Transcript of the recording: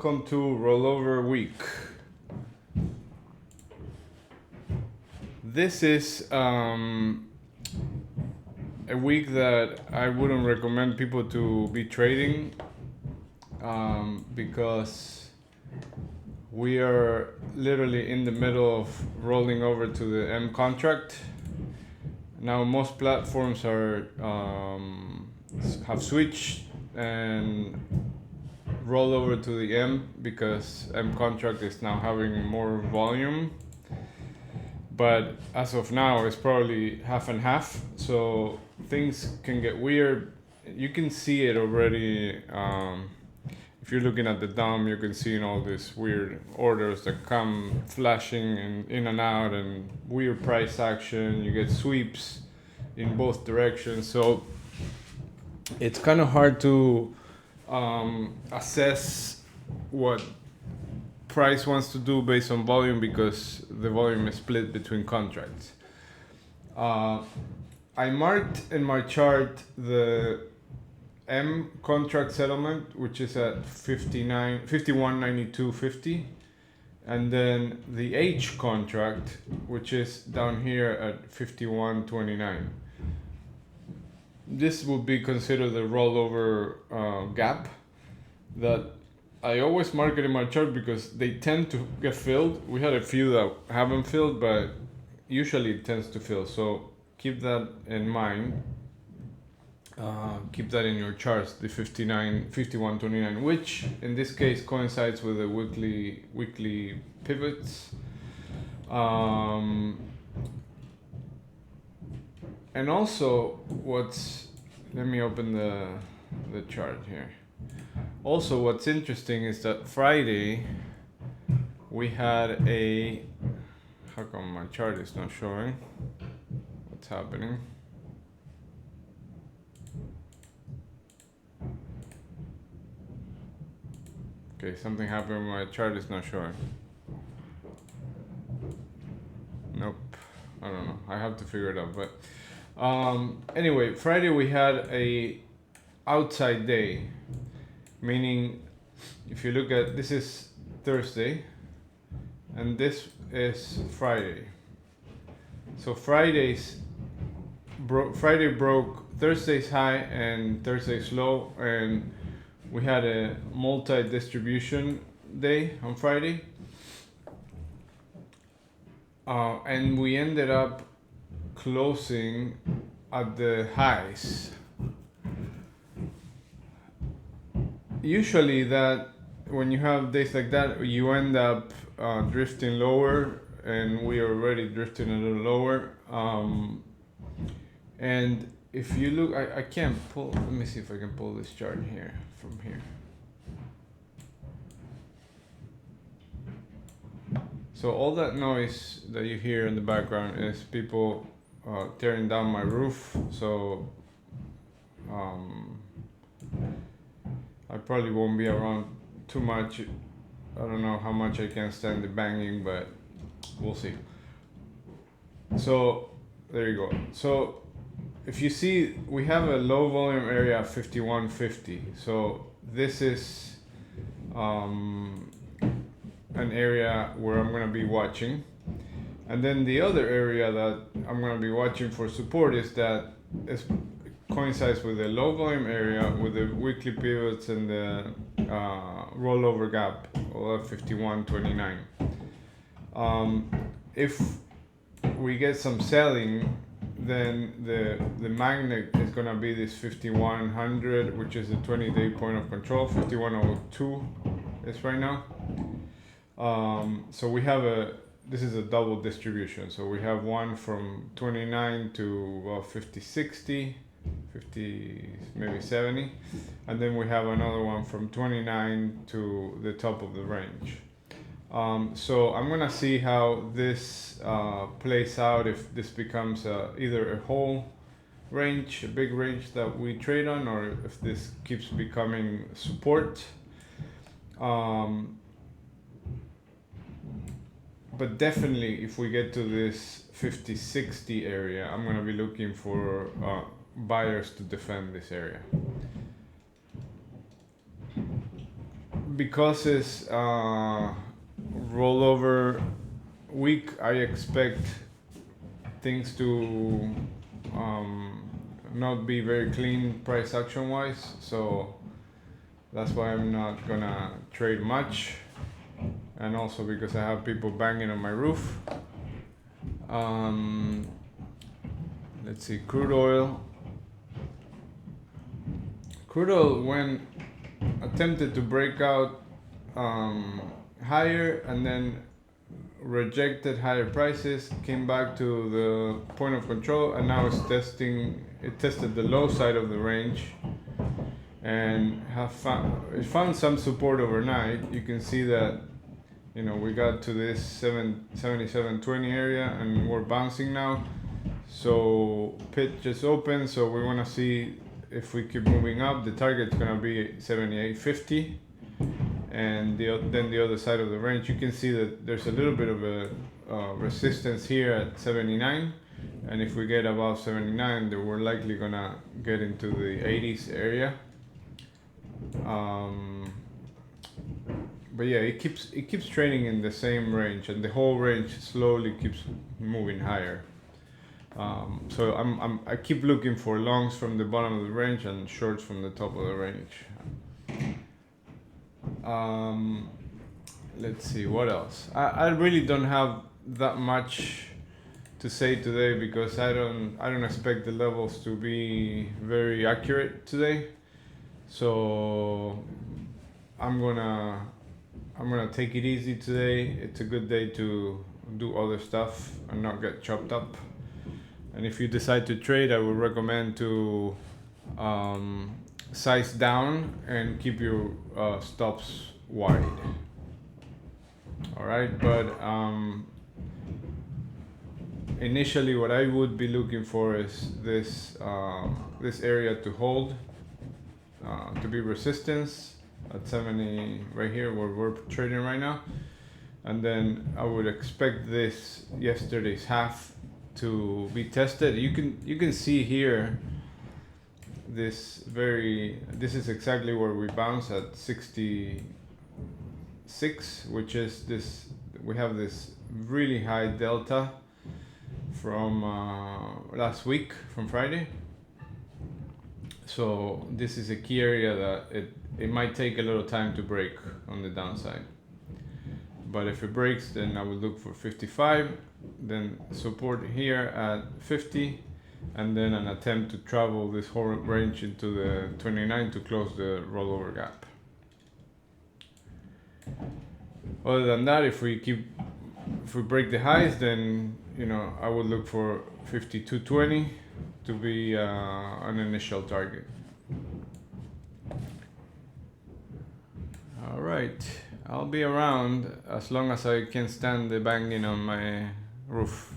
welcome to Rollover Week. This is a week that I wouldn't recommend people to be trading because we are literally in the middle of rolling over to the M contract. Now most platforms are have switched and roll over to the M because M contract is now having more volume. But as of now, it's probably half and half. So things can get weird. You can see it already. If you're looking at the DOM, you can see all these weird orders that come flashing in and out and weird price action. You get sweeps in both directions. So it's kind of hard to assess what price wants to do based on volume because the volume is split between contracts. I marked in my chart the M contract settlement, which is at 51.92.50, and then the H contract, which is down here at 51.29. This would be considered the rollover gap that I always mark it in my chart because they tend to get filled. We had a few that haven't filled, but usually it tends to fill. So keep that in mind. Keep that in your charts, the 51.29, which in this case coincides with the weekly pivots. And also let me open the chart here. Also, what's interesting is that Friday we had how come my chart is not showing? What's happening? Okay, something happened. My chart is not showing. Nope. I don't know. I have to figure it out. But anyway, Friday we had a outside day, meaning if you look at this is Thursday, and this is Friday. So Friday broke Thursday's high and Thursday's low, and we had a multi-distribution day on Friday. And we ended up closing at the highs. Usually that when you have days like that, you end up drifting lower, and we are already drifting a little lower. And if you look, I can't pull, let me see if I can pull this chart here from here. So all that noise that you hear in the background is people tearing down my roof. So I probably won't be around too much. I don't know how much I can stand the banging, but we'll see. So there you go. So if you see, we have a low volume area of 51.50. So this is an area where I'm going to be watching. And then the other area that I'm going to be watching for support is that it coincides with the low volume area with the weekly pivots and the rollover gap of 51.29. If we get some selling, then the magnet is going to be this 5100, which is the 20-day point of control. 5102 is right now. So we have this is a double distribution. So we have one from 29 to 50-60, 50, maybe 70. And then we have another one from 29 to the top of the range. So I'm gonna see how this plays out, if this becomes either a whole range, a big range that we trade on, or if this keeps becoming support. But definitely if we get to this 50-60 area, I'm gonna be looking for buyers to defend this area. because it's rollover week, I expect things to not be very clean price action wise, so that's why I'm not gonna trade much, and also because I have people banging on my roof. Let's see, crude oil. Crude oil, when attempted to break out higher and then rejected higher prices, came back to the point of control, and now it's testing. It tested the low side of the range and it found some support overnight. You can see that, you know, we got to this 77.20 area and we're bouncing now. So pit just opened, so we want to see if we keep moving up. The target's gonna be 78.50, and then the other side of the range, you can see that there's a little bit of a resistance here at 79, and if we get above 79, then we're likely gonna get into the 80s area. But yeah, it keeps trading in the same range, and the whole range slowly keeps moving higher. So I keep looking for longs from the bottom of the range and shorts from the top of the range. Let's see what else. I really don't have that much to say today because I don't expect the levels to be very accurate today. So I'm gonna take it easy today. It's a good day to do other stuff and not get chopped up. And if you decide to trade, I would recommend to size down and keep your stops wide. All right, but initially what I would be looking for is this area to hold, to be resistance at 70 right here where we're trading right now. And then I would expect this yesterday's half to be tested. You can see here this is exactly where we bounce at 66, which is this. We have this really high delta from last week, from Friday. So this is a key area that it might take a little time to break on the downside. But if it breaks, then I would look for 55, then support here at 50, and then an attempt to travel this whole range into the 29 to close the rollover gap. Other than that, if we break the highs, then I would look for 52.20 to be an initial target. All right, I'll be around as long as I can stand the banging on my roof.